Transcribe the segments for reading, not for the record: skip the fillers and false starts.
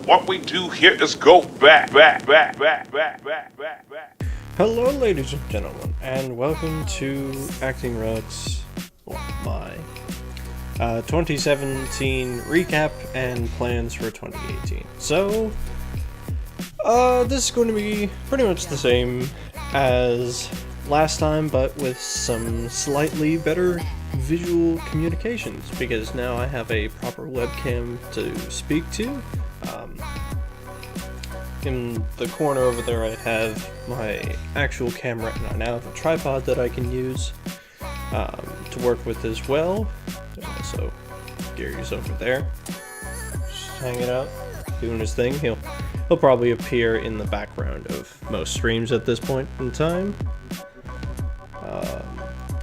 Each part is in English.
What we do here is go back. Hello, ladies and gentlemen, and welcome to Acting Relic's, my 2017 recap and plans for 2018. So, this is going to be pretty much the same as last time, but with some slightly better visual communications, because now I have a proper webcam to speak to. In the corner over there I have my actual camera, and I now have a tripod that I can use to work with as well. There's also Gary's over there, just hanging out, doing his thing. He'll probably appear in the background of most streams at this point in time.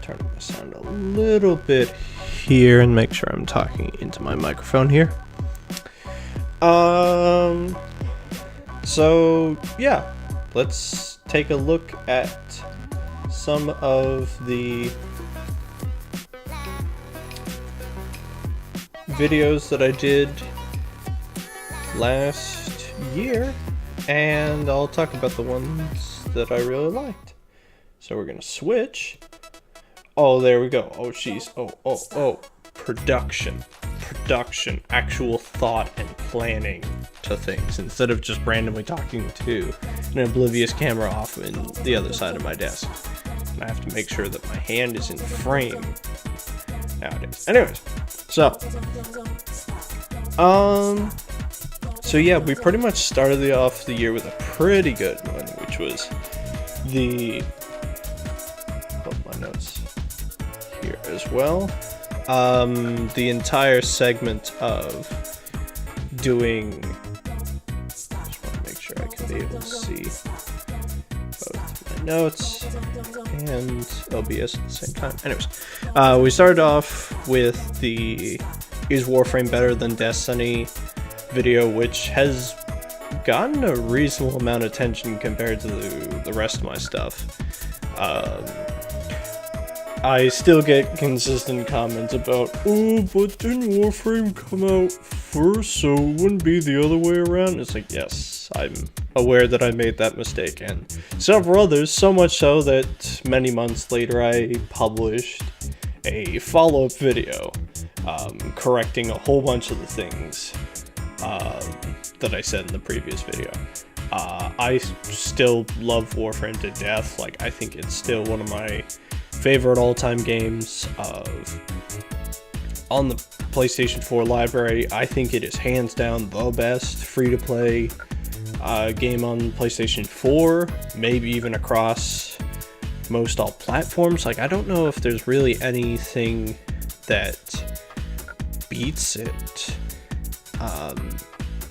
Turn my sound a little bit here and make sure I'm talking into my microphone here. So yeah, let's take a look at some of the videos that I did last year, and I'll talk about the ones that I really liked. So we're gonna switch. Oh, there we go. Oh, jeez. Oh. Production, actual thought and planning to things, instead of just randomly talking to an oblivious camera off in the other side of my desk. And I have to make sure that my hand is in frame nowadays. Anyways, so yeah, we pretty much started off the year with a pretty good one, which was the, my notes here as well. The entire segment of doing, just want to make sure I can be able to see both my notes and OBS at the same time. Anyways, we started off with the Is Warframe Better Than Destiny video, which has gotten a reasonable amount of attention compared to the rest of my stuff. I still get consistent comments about, oh, but didn't Warframe come out first, so it wouldn't be the other way around? It's like, yes, I'm aware that I made that mistake, and several others, so much so that many months later I published a follow-up video correcting a whole bunch of the things that I said in the previous video. I still love Warframe to death. Like, I think it's still one of my favorite all-time games on the PlayStation 4 library. I think it is hands down the best free-to-play game on PlayStation 4, maybe even across most all platforms. Like, I don't know if there's really anything that beats it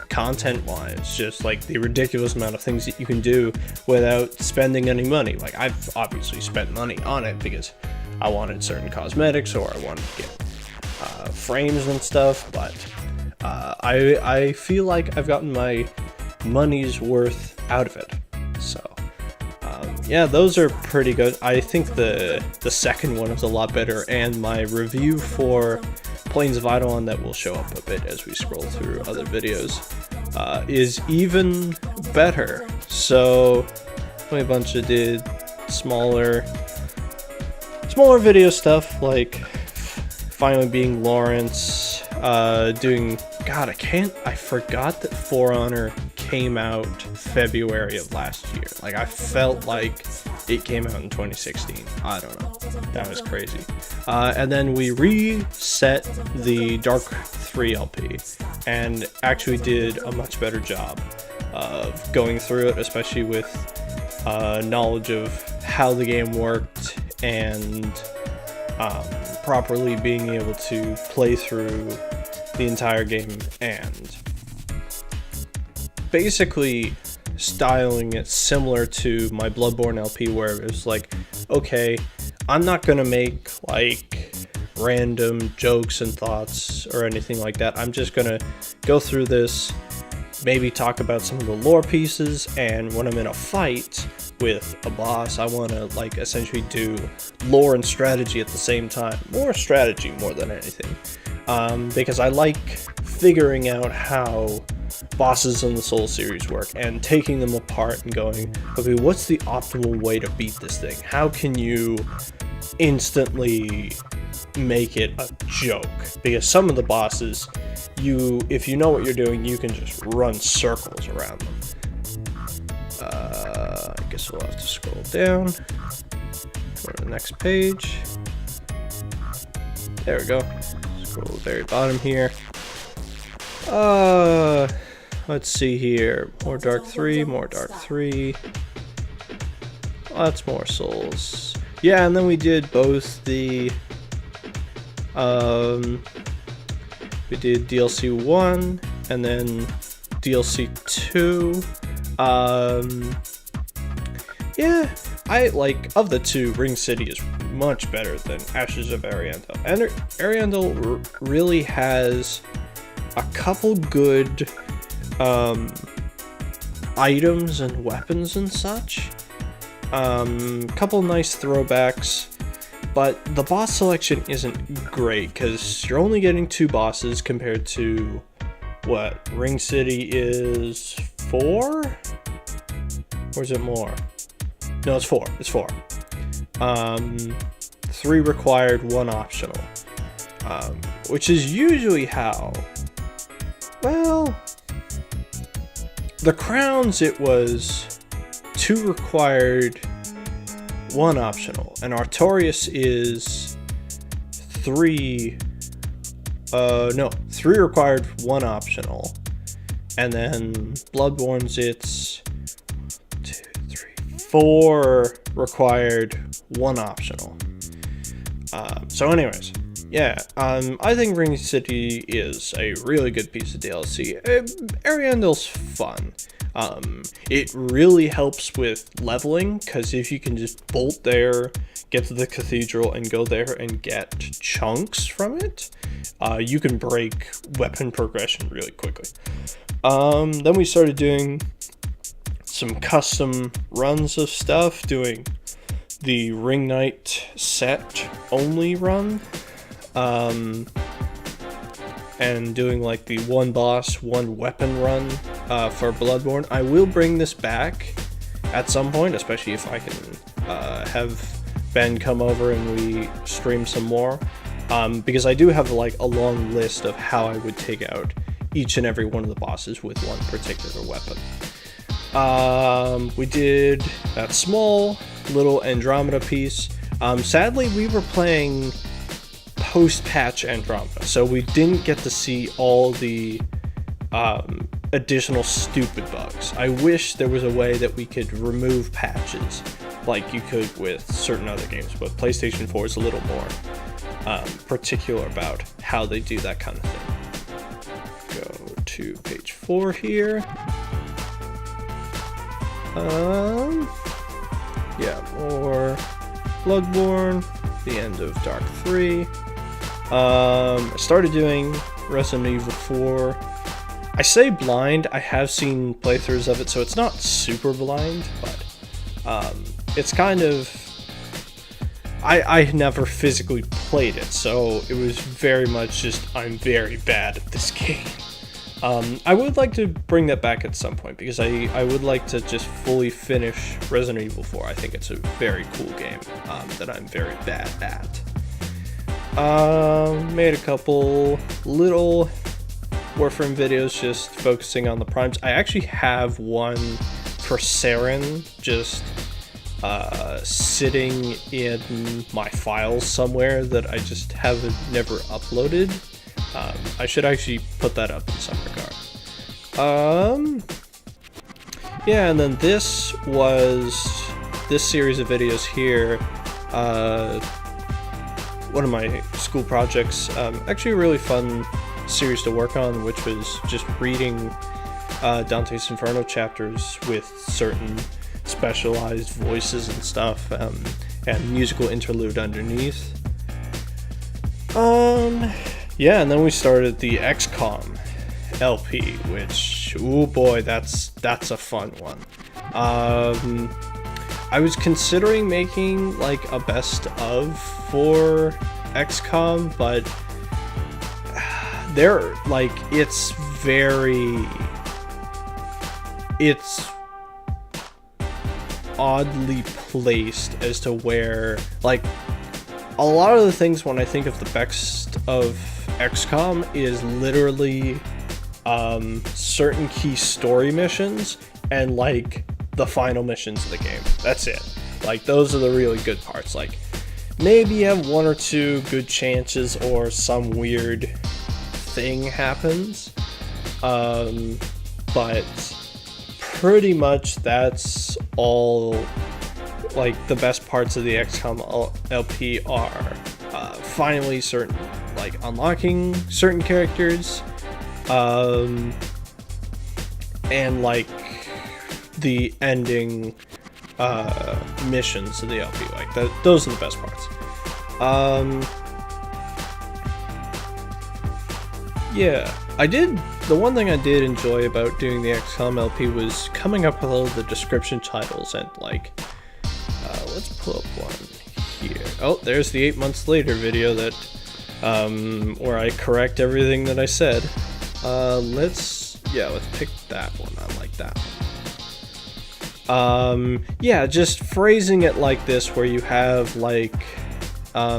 content-wise, just like the ridiculous amount of things that you can do without spending any money. Like, I've obviously spent money on it because I wanted certain cosmetics or I wanted to get frames and stuff, but I feel like I've gotten my money's worth out of it. So yeah, those are pretty good. I think the second one is a lot better, and my review for Plains of Eidolon, that will show up a bit as we scroll through other videos, is even better. So a bunch of did smaller video stuff, like finally being Lawrence, doing, God, I forgot that For Honor came out February of last year. Like, I felt like it came out in 2016. I don't know. That was crazy. And then we reset the Dark 3 LP and actually did a much better job of going through it, especially with knowledge of how the game worked and properly being able to play through the entire game and basically styling it similar to my Bloodborne LP, where it was like, okay, I'm not gonna make like random jokes and thoughts or anything like that. I'm just gonna go through this, maybe talk about some of the lore pieces, and when I'm in a fight with a boss, I want to like essentially do lore and strategy at the same time. More strategy more than anything. because I like figuring out how bosses in the Soul series work and taking them apart and going, okay, what's the optimal way to beat this thing? How can you instantly make it a joke? Because some of the bosses, if you know what you're doing, you can just run circles around them. I guess we'll have to scroll down. Go to the next page. There we go. Scroll to the very bottom here. Let's see here. More Dark 3, more Dark 3. Lots more souls. Yeah, and then we did both the... we did DLC 1, and then DLC 2. Yeah, I like, of the two, Ring City is much better than Ashes of Ariandel. And Ariandel really has a couple good items and weapons and such. Couple nice throwbacks, but the boss selection isn't great because you're only getting 2 bosses compared to what Ring City is 4, or is it more? No, it's 4. It's 4. 3 required, 1 optional, which is usually how. Well, the Crowns, it was 2 required, 1 optional, and Artorias is 3 required, 1 optional, and then Bloodborne's it's 4 required, 1 optional. So anyways, yeah, I think Ring City is a really good piece of DLC. Ariandel's fun. It really helps with leveling, because if you can just bolt there, get to the cathedral, and go there and get chunks from it, you can break weapon progression really quickly. Then we started doing some custom runs of stuff, doing the Ring Knight set only run, and doing like the 1 boss, 1 weapon run for Bloodborne. I will bring this back at some point, especially if I can have Ben come over and we stream some more, because I do have like a long list of how I would take out each and every one of the bosses with 1 particular weapon. We did that small little Andromeda piece. Sadly, we were playing post-patch Andromeda, so we didn't get to see all the additional stupid bugs. I wish there was a way that we could remove patches like you could with certain other games, but PlayStation 4 is a little more particular about how they do that kind of thing. Go to page 4 here. Yeah, more Bloodborne, the end of Dark 3. I started doing Resident Evil 4. I say blind, I have seen playthroughs of it, so it's not super blind, but it's kind of... I never physically played it, so it was very much just, I'm very bad at this game. I would like to bring that back at some point, because I would like to just fully finish Resident Evil 4. I think it's a very cool game that I'm very bad at. Made a couple little Warframe videos just focusing on the primes. I actually have one for Saren just sitting in my files somewhere that I just never uploaded. I should actually put that up in some regard. Yeah, and then this series of videos here, one of my school projects, actually a really fun series to work on, which was just reading Dante's Inferno chapters with certain specialized voices and stuff, and musical interlude underneath. Yeah, and then we started the XCOM LP, which, oh boy, that's a fun one. I was considering making like a best of for XCOM, but they're like, it's oddly placed as to where, like, a lot of the things when I think of the best of XCOM is literally certain key story missions and like the final missions of the game. That's it. Like, those are the really good parts. Like, maybe you have one or two good chances or some weird thing happens, but pretty much that's all. Like, the best parts of the XCOM LP are finally certain, like, unlocking certain characters, and like the ending missions of the LP. Like, those are the best parts. Yeah, the one thing I did enjoy about doing the XCOM LP was coming up with all the description titles and, like, let's pull up one here. Oh, there's the 8 months later video that, where I correct everything that I said. Let's pick that one. I like that one. Yeah, just phrasing it like this, where you have, like,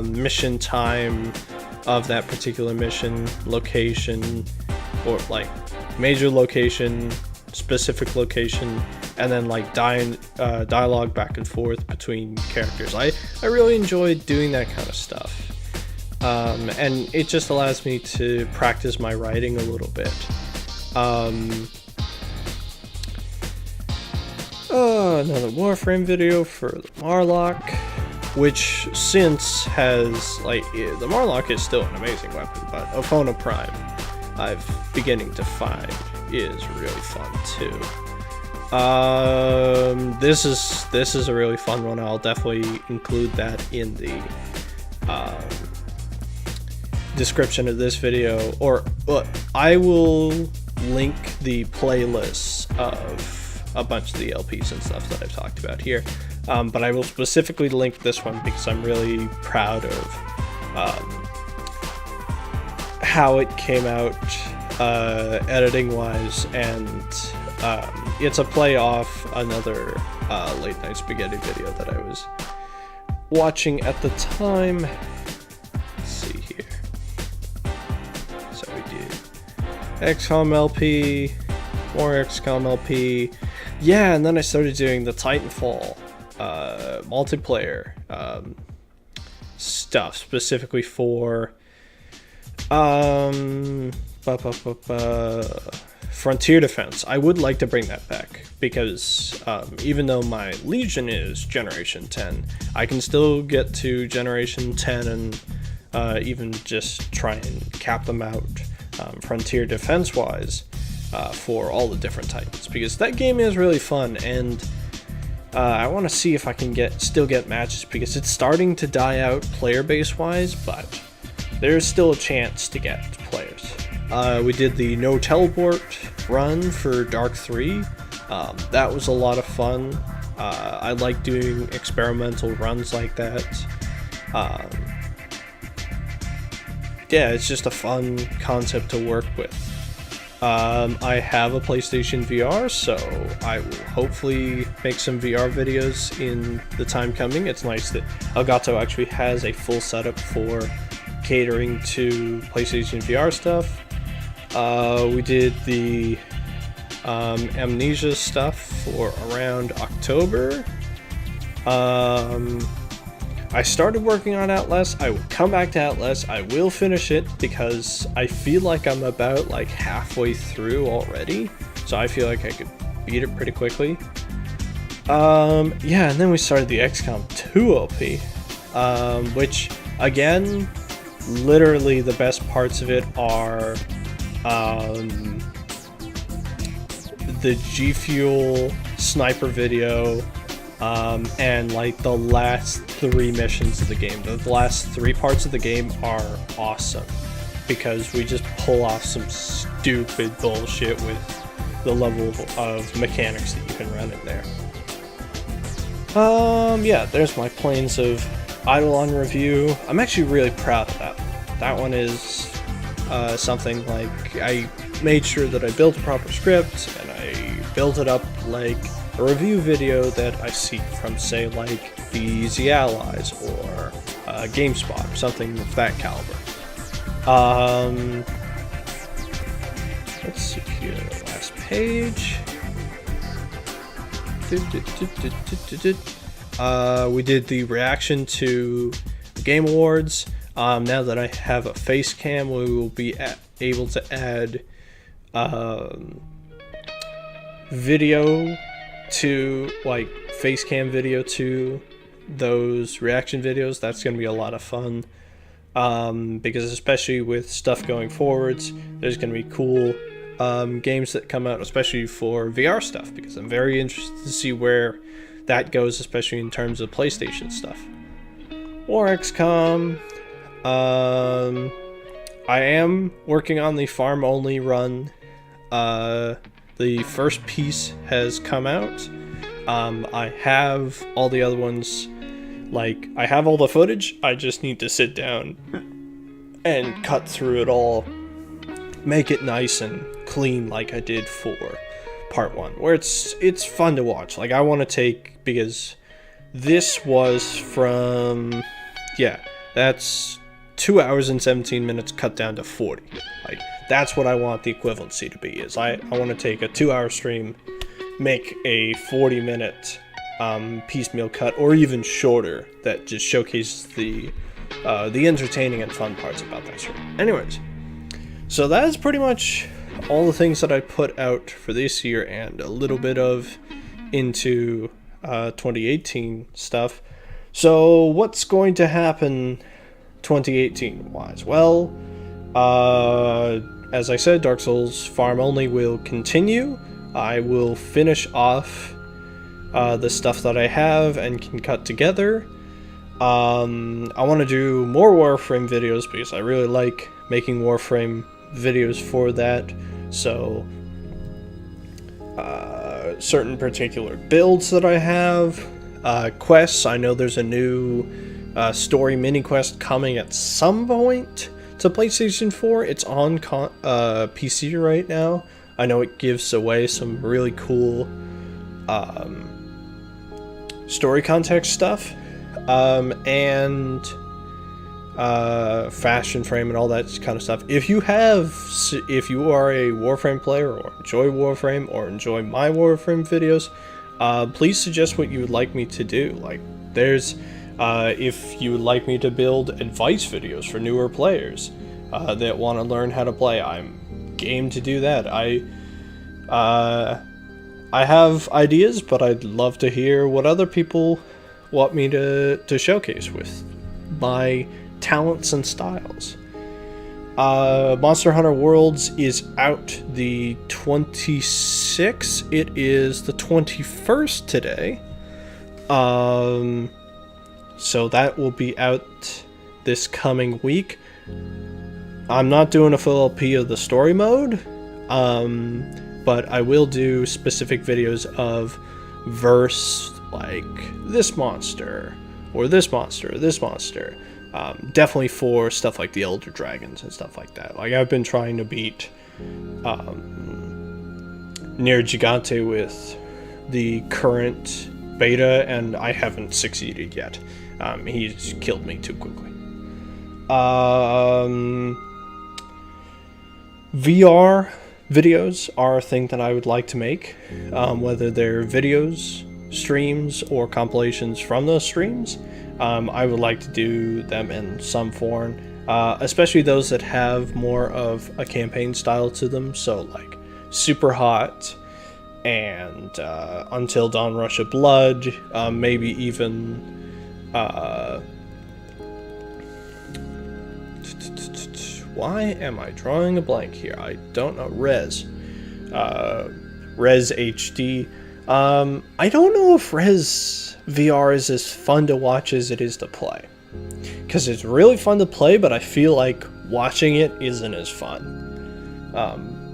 mission time of that particular mission, location, or, like, major location, specific location, and then, like, dialogue back and forth between characters. I really enjoyed doing that kind of stuff. And it just allows me to practice my writing a little bit. Another Warframe video for the Marlock, which since has, like, the Marlock is still an amazing weapon, but Opona Prime I've beginning to find is really fun too. This is a really fun one. I'll definitely include that in the description of this video, or I will link the playlists of a bunch of the LPs and stuff that I've talked about here, but I will specifically link this one because I'm really proud of how it came out editing wise, and it's a play off another late night spaghetti video that I was watching at the time. Let's see here. So we did XCOM LP, more XCOM LP. Yeah, and then I started doing the Titanfall multiplayer stuff specifically for Frontier Defense. I would like to bring that back because even though my Legion is Generation 10, I can still get to Generation 10 and even just try and cap them out Frontier Defense wise for all the different Titans, because that game is really fun, and I want to see if I can still get matches, because it's starting to die out player base wise, but there's still a chance to get players. We did the no teleport run for Dark 3. That was a lot of fun. I like doing experimental runs like that. Yeah, it's just a fun concept to work with. I have a PlayStation VR, so I will hopefully make some VR videos in the time coming. It's nice that Elgato actually has a full setup for catering to PlayStation VR stuff. We did the Amnesia stuff for around October. I started working on Outlast. I will come back to Outlast. I will finish it because I feel like I'm about like halfway through already. So I feel like I could beat it pretty quickly. Yeah, and then we started the XCOM 2 LP, which again, literally the best parts of it are the G Fuel sniper video, and like the last 3 missions of the game. The last 3 parts of the game are awesome because we just pull off some stupid bullshit with the level of mechanics that you can run in there. Yeah, there's my Planes of Eidolon review. I'm actually really proud of that one. That one is something like I made sure that I built a proper script and I built it up like a review video that I see from, say, like the Easy Allies or GameSpot or something of that caliber. Let's see here, last page. We did the reaction to the Game Awards. Now that I have a face cam, we will be able to add video to, like, face cam video to those reaction videos. That's going to be a lot of fun, because especially with stuff going forwards, there's going to be cool games that come out, especially for VR stuff, because I'm very interested to see where that goes, especially in terms of PlayStation stuff. Or XCOM. I am working on the farm only run. The first piece has come out. I have all the other ones, like, I have all the footage. I just need to sit down and cut through it all, make it nice and clean like I did for part 1, where it's fun to watch. Like, I want to take, because this was from, yeah, that's 2 hours and 17 minutes cut down to 40. Like, that's what I want the equivalency to be, is I want to take a 2-hour stream, make a 40-minute piecemeal cut, or even shorter, that just showcases the entertaining and fun parts about that stream. Anyways, so that is pretty much all the things that I put out for this year, and a little bit of into 2018 stuff. So what's going to happen 2018 wise? Well, as I said, Dark Souls Farm Only will continue. I will finish off the stuff that I have and can cut together. I want to do more Warframe videos because I really like making Warframe videos for that. So certain particular builds that I have, quests. I know there's a new story mini quest coming at some point to PlayStation 4. It's on PC right now. I know it gives away some really cool story context stuff, and fashion frame and all that kind of stuff. If you are a Warframe player, or enjoy Warframe, or enjoy my Warframe videos, please suggest what you would like me to do. Like, there's if you would like me to build advice videos for newer players that want to learn how to play, I'm game to do that. I have ideas, but I'd love to hear what other people want me to showcase with my talents and styles. Monster Hunter Worlds is out the 26th. It is the 21st today. So that will be out this coming week. I'm not doing a full LP of the story mode, but I will do specific videos of verse, like this monster, or this monster, or this monster. Definitely for stuff like the Elder Dragons and stuff like that. Like, I've been trying to beat Nier Gigante with the current beta, and I haven't succeeded yet. He's killed me too quickly. VR videos are a thing that I would like to make, whether they're videos, streams, or compilations from those streams. I would like to do them in some form, especially those that have more of a campaign style to them, so like Super Hot and Until Dawn Rush of Blood, maybe even why am I drawing a blank here? I don't know. Res HD. I don't know if Res VR is as fun to watch as it is to play, because it's really fun to play, but I feel like watching it isn't as fun.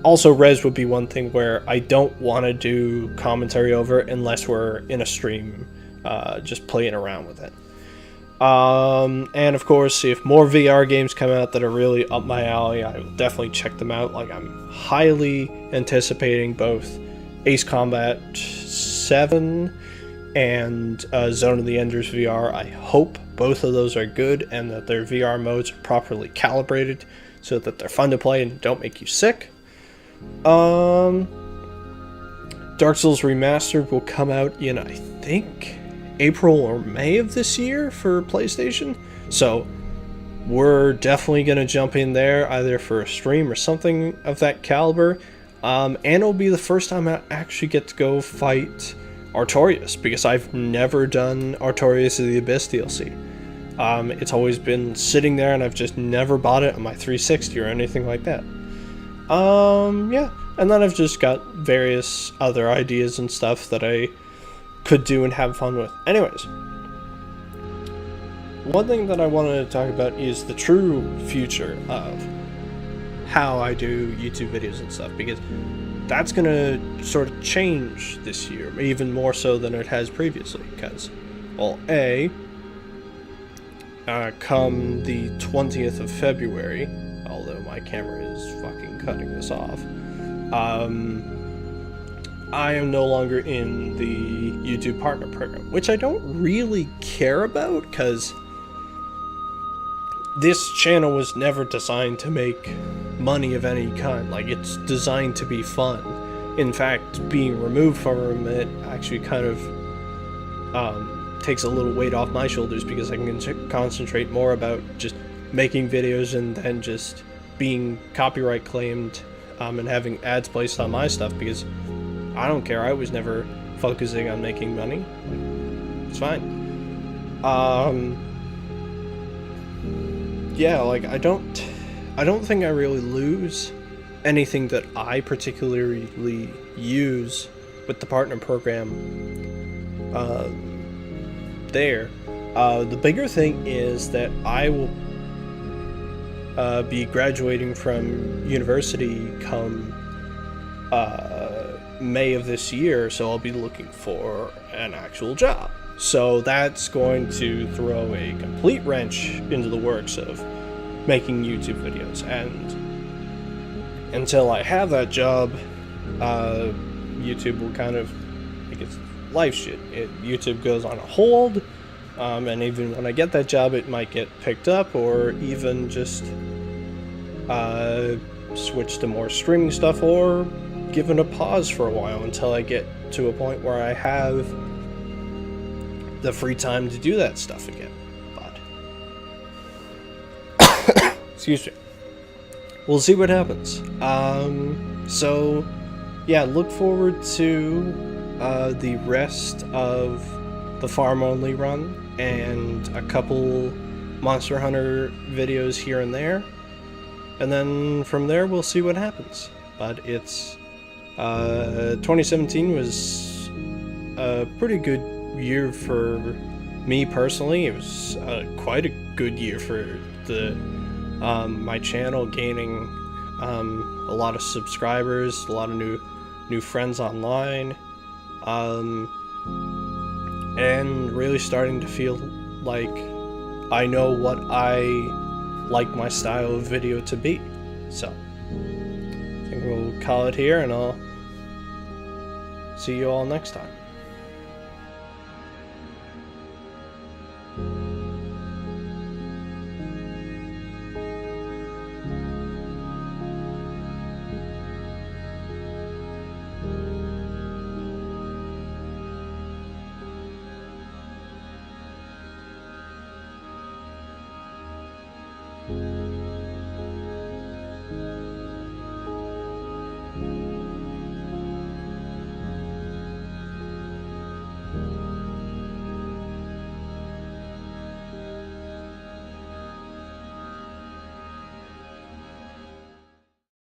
Also, Res would be one thing where I don't want to do commentary over it unless we're in a stream, just playing around with it. And of course, if more VR games come out that are really up my alley, I will definitely check them out. Like, I'm highly anticipating both Ace Combat 7 and Zone of the Enders VR. I hope both of those are good and that their VR modes are properly calibrated so that they're fun to play and don't make you sick. Dark Souls Remastered will come out in, I think, April or May of this year for PlayStation. So we're definitely going to jump in there either for a stream or something of that caliber. And it'll be the first time I actually get to go fight Artorias, because I've never done Artorias of the Abyss DLC. It's always been sitting there and I've just never bought it on my 360 or anything like that. Yeah. And then I've just got various other ideas and stuff that I could do and have fun with. Anyways, one thing that I wanted to talk about is the true future of how I do YouTube videos and stuff, because that's going to sort of change this year, even more so than it has previously, because, well, come the 20th of February, although my camera is fucking cutting this off, I am no longer in the YouTube Partner Program, which I don't really care about, because this channel was never designed to make money of any kind. Like, it's designed to be fun. In fact, being removed from it actually kind of takes a little weight off my shoulders, because I can concentrate more about just making videos and then just being copyright claimed and having ads placed on my stuff, because I don't care. I was never focusing on making money. It's fine. Yeah, like, I don't think I really lose anything that I particularly use with the partner program there. The bigger thing is that I will be graduating from university come May of this year, so I'll be looking for an actual job. So that's going to throw a complete wrench into the works of making YouTube videos, and until I have that job, YouTube will kind of, like, it's life shit. YouTube goes on a hold, and even when I get that job, it might get picked up, or even just switch to more streaming stuff, or given a pause for a while until I get to a point where I have the free time to do that stuff again. But excuse me, we'll see what happens. So yeah, look forward to the rest of the farm only run and a couple Monster Hunter videos here and there, and then from there we'll see what happens. But it's 2017 was a pretty good year for me personally. It was quite a good year for the my channel, gaining a lot of subscribers, a lot of new friends online, and really starting to feel like I know what I like my style of video to be. So I think we'll call it here, and I'll see you all next time.